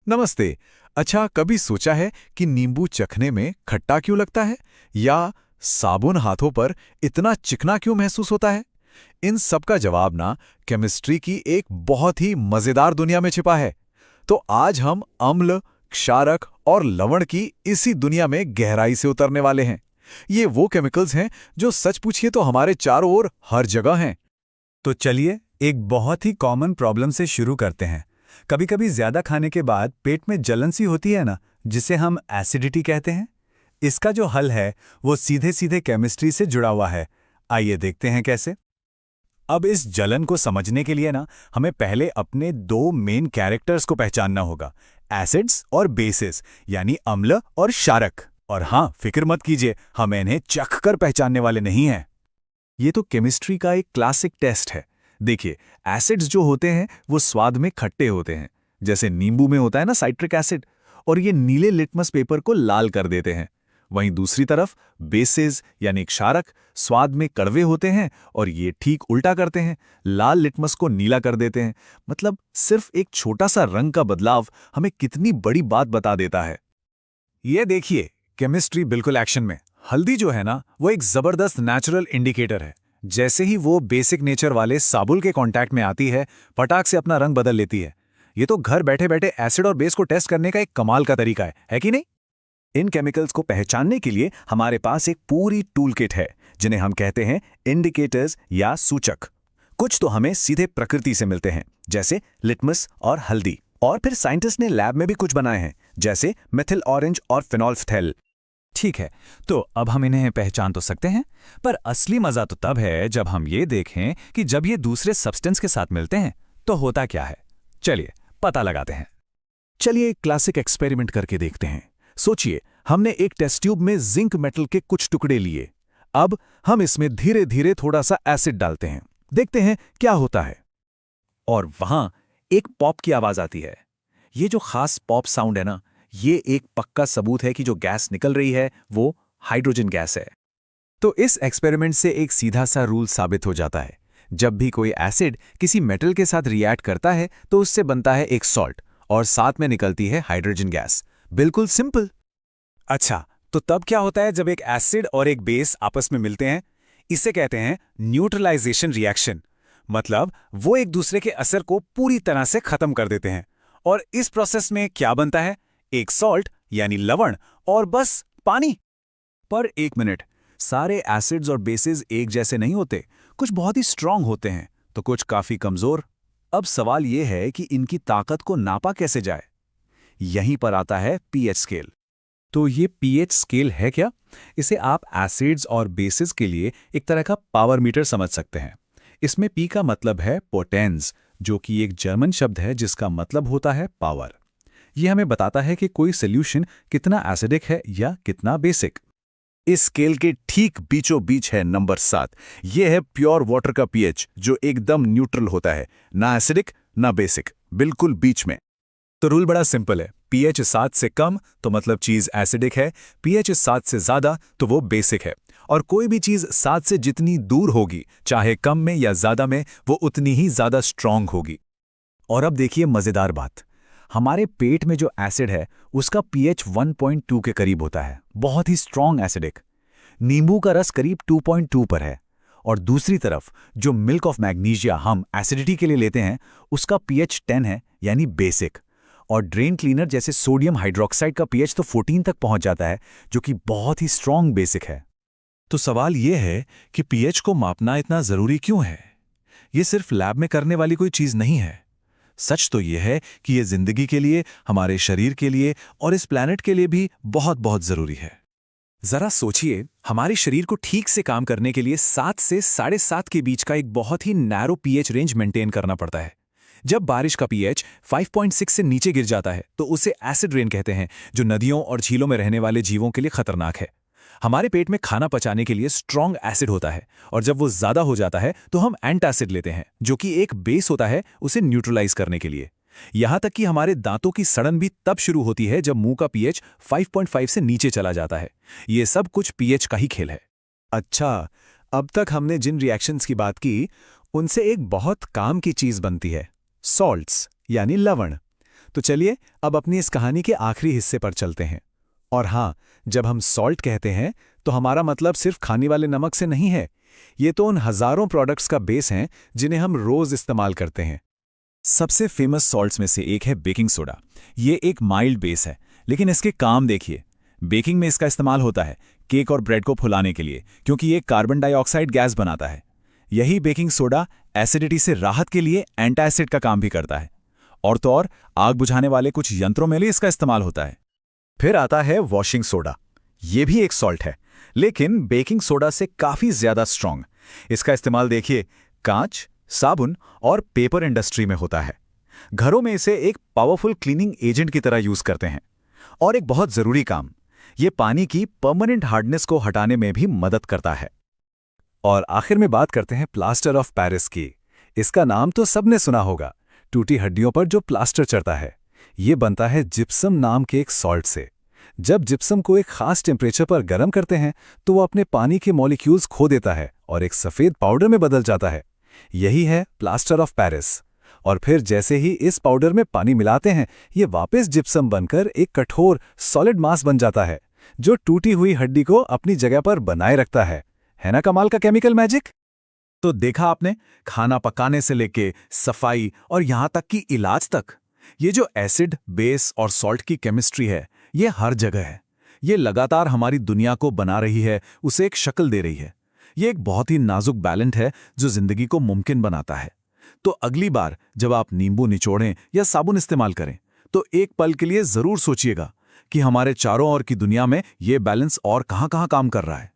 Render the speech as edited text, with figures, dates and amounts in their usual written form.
नमस्ते। अच्छा, कभी सोचा है कि नींबू चखने में खट्टा क्यों लगता है, या साबुन हाथों पर इतना चिकना क्यों महसूस होता है? इन सब का जवाब ना केमिस्ट्री की एक बहुत ही मजेदार दुनिया में छिपा है। तो आज हम अम्ल, क्षारक और लवण की इसी दुनिया में गहराई से उतरने वाले हैं। ये वो केमिकल्स हैं जो सच पूछिए तो हमारे चारों ओर हर जगह हैं। तो चलिए एक बहुत ही कॉमन प्रॉब्लम से शुरू करते हैं। कभी कभी ज्यादा खाने के बाद पेट में जलन सी होती है ना, जिसे हम एसिडिटी कहते हैं। इसका जो हल है वो सीधे सीधे केमिस्ट्री से जुड़ा हुआ है। आइए देखते हैं कैसे। अब इस जलन को समझने के लिए ना हमें पहले अपने दो मेन कैरेक्टर्स को पहचानना होगा, एसिड्स और बेसिस, यानी अम्ल और क्षारक। और हाँ, फिक्र मत कीजिए, हम इन्हें चख कर पहचानने वाले नहीं हैं। ये तो केमिस्ट्री का एक क्लासिक टेस्ट है। देखिए, एसिड्स जो होते हैं वो स्वाद में खट्टे होते हैं, जैसे नींबू में होता है ना साइट्रिक एसिड, और ये नीले लिटमस पेपर को लाल कर देते हैं। वहीं दूसरी तरफ बेसेस यानी क्षारक स्वाद में कड़वे होते हैं और ये ठीक उल्टा करते हैं, लाल लिटमस को नीला कर देते हैं। मतलब सिर्फ एक छोटा सा रंग का बदलाव हमें कितनी बड़ी बात बता देता है। ये देखिए, केमिस्ट्री बिल्कुल एक्शन में। हल्दी जो है ना, वो एक जबरदस्त नेचुरल इंडिकेटर है। जैसे ही वो बेसिक नेचर वाले साबुल के कांटेक्ट में आती है, फटाक से अपना रंग बदल लेती है। ये तो घर बैठे बैठे एसिड और बेस को टेस्ट करने का एक कमाल का तरीका है कि नहीं? इन केमिकल्स को पहचानने के लिए हमारे पास एक पूरी टूल किट है, जिन्हें हम कहते हैं इंडिकेटर्स या सूचक। कुछ तो हमें सीधे प्रकृति से मिलते हैं, जैसे लिटमस और हल्दी, और फिर साइंटिस्ट ने लैब में भी कुछ बनाए हैं, जैसे मेथिल ऑरेंज और फिनोल्फथेल। ठीक है, तो अब हम इन्हें पहचान तो सकते हैं, पर असली मजा तो तब है जब हम ये देखें कि जब ये दूसरे सब्सटेंस के साथ मिलते हैं तो होता क्या है। चलिए पता लगाते हैं। चलिए एक क्लासिक एक्सपेरिमेंट करके देखते हैं। सोचिए, हमने एक टेस्ट ट्यूब में जिंक मेटल के कुछ टुकड़े लिए। अब हम इसमें धीरे धीरे थोड़ा सा एसिड डालते हैं, देखते हैं क्या होता है। और वहां एक पॉप की आवाज आती है। ये जो खास पॉप साउंड है ना, ये एक पक्का सबूत है कि जो गैस निकल रही है वो हाइड्रोजन गैस है। तो इस एक्सपेरिमेंट से एक सीधा सा रूल साबित हो जाता है। जब भी कोई एसिड किसी मेटल के साथ रिएक्ट करता है तो उससे बनता है एक सॉल्ट, और साथ में निकलती है हाइड्रोजन गैस। बिल्कुल सिंपल। अच्छा, तो तब क्या होता है जब एक एसिड और एक बेस आपस में मिलते हैं? इसे कहते हैं न्यूट्रलाइजेशन रिएक्शन। मतलब वो एक दूसरे के असर को पूरी तरह से खत्म कर देते हैं। और इस प्रोसेस में क्या बनता है? एक सॉल्ट यानी लवण, और बस पानी। पर एक मिनट, सारे एसिड्स और बेसिस एक जैसे नहीं होते। कुछ बहुत ही स्ट्रांग होते हैं तो कुछ काफी कमजोर। अब सवाल यह है कि इनकी ताकत को नापा कैसे जाए। यहीं पर आता है पीएच स्केल। तो ये पीएच स्केल है क्या? इसे आप एसिड्स और बेसिस के लिए एक तरह का पावर मीटर समझ सकते हैं। इसमें पी का मतलब है पोटेंस, जो कि एक जर्मन शब्द है जिसका मतलब होता है पावर। यह हमें बताता है कि कोई सॉल्यूशन कितना एसिडिक है या कितना बेसिक। इस स्केल के ठीक बीचों बीच है नंबर 7। यह है प्योर वाटर का पीएच, जो एकदम न्यूट्रल होता है, ना एसिडिक ना बेसिक, बिल्कुल बीच में। तो रूल बड़ा सिंपल है, पीएच 7 से कम तो मतलब चीज एसिडिक है, पीएच 7 से ज्यादा तो वो बेसिक है। और कोई भी चीज 7 से जितनी दूर होगी, चाहे कम में या ज्यादा में, वो उतनी ही ज्यादा स्ट्रांग होगी। और अब देखिए मजेदार बात, हमारे पेट में जो एसिड है उसका पीएच 1.2 के करीब होता है, बहुत ही स्ट्रांग एसिडिक। नींबू का रस करीब 2.2 पर है। और दूसरी तरफ जो मिल्क ऑफ मैग्नीशिया हम एसिडिटी के लिए लेते हैं, उसका पीएच 10 है, यानी बेसिक। और ड्रेन क्लीनर जैसे सोडियम हाइड्रोक्साइड का पीएच तो 14 तक पहुंच जाता है, जो कि बहुत ही स्ट्रांग बेसिक है। तो सवाल यह है कि पीएच को मापना इतना जरूरी क्यों है? यह सिर्फ लैब में करने वाली कोई चीज नहीं है। सच तो यह है कि यह जिंदगी के लिए, हमारे शरीर के लिए और इस प्लैनेट के लिए भी बहुत बहुत जरूरी है। जरा सोचिए, हमारे शरीर को ठीक से काम करने के लिए 7 से 7.5 के बीच का एक बहुत ही नैरो पीएच रेंज मेंटेन करना पड़ता है। जब बारिश का पीएच 5.6 से नीचे गिर जाता है तो उसे एसिड रेन कहते हैं, जो नदियों और झीलों में रहने वाले जीवों के लिए खतरनाक है। हमारे पेट में खाना पचाने के लिए स्ट्रांग एसिड होता है, और जब वो ज्यादा हो जाता है तो हम एंटासिड लेते हैं, जो कि एक बेस होता है उसे न्यूट्रलाइज करने के लिए। यहां तक कि हमारे दांतों की सड़न भी तब शुरू होती है जब मुंह का पीएच 5.5 से नीचे चला जाता है। ये सब कुछ पीएच का ही खेल है। अच्छा, अब तक हमने जिन रिएक्शंस की बात की, उनसे एक बहुत काम की चीज बनती है, सॉल्ट्स यानी लवण। तो चलिए अब अपनी इस कहानी के आखिरी हिस्से पर चलते हैं। और हाँ, जब हम सॉल्ट कहते हैं तो हमारा मतलब सिर्फ खाने वाले नमक से नहीं है। ये तो उन हजारों प्रोडक्ट्स का बेस हैं जिन्हें हम रोज इस्तेमाल करते हैं। सबसे फेमस सॉल्ट्स में से एक है बेकिंग सोडा। ये एक माइल्ड बेस है, लेकिन इसके काम देखिए। बेकिंग में इसका इस्तेमाल होता है केक और ब्रेड को फुलाने के लिए, क्योंकि ये कार्बन डाइऑक्साइड गैस बनाता है। यही बेकिंग सोडा एसिडिटी से राहत के लिए एंटासिड का काम भी करता है। और तो और आग बुझाने वाले कुछ यंत्रों में भी इसका इस्तेमाल होता है। फिर आता है वॉशिंग सोडा। ये भी एक सॉल्ट है, लेकिन बेकिंग सोडा से काफी ज्यादा स्ट्रांग। इसका इस्तेमाल देखिए कांच, साबुन और पेपर इंडस्ट्री में होता है। घरों में इसे एक पावरफुल क्लीनिंग एजेंट की तरह यूज करते हैं। और एक बहुत जरूरी काम, ये पानी की परमानेंट हार्डनेस को हटाने में भी मदद करता है। और आखिर में बात करते हैं प्लास्टर ऑफ पेरिस की। इसका नाम तो सबने सुना होगा, टूटी हड्डियों पर जो प्लास्टर चढ़ता है। ये बनता है जिप्सम नाम के एक सॉल्ट से। जब जिप्सम को एक खास टेम्परेचर पर गर्म करते हैं तो वो अपने पानी के मॉलिक्यूल्स खो देता है और एक सफेद पाउडर में बदल जाता है। यही है प्लास्टर ऑफ पेरिस। और फिर जैसे ही इस पाउडर में पानी मिलाते हैं, ये वापस जिप्सम बनकर एक कठोर सॉलिड मास बन जाता है, जो टूटी हुई हड्डी को अपनी जगह पर बनाए रखता है। है ना कमाल का केमिकल मैजिक? तो देखा आपने, खाना पकाने से लेके सफाई और यहां तक कि इलाज तक, ये जो एसिड, बेस और सॉल्ट की केमिस्ट्री है, ये हर जगह है। ये लगातार हमारी दुनिया को बना रही है, उसे एक शक्ल दे रही है। ये एक बहुत ही नाजुक बैलेंस है जो जिंदगी को मुमकिन बनाता है। तो अगली बार जब आप नींबू निचोड़ें या साबुन इस्तेमाल करें, तो एक पल के लिए जरूर सोचिएगा कि हमारे चारों ओर की दुनिया में ये बैलेंस और कहां-कहां काम कर रहा है।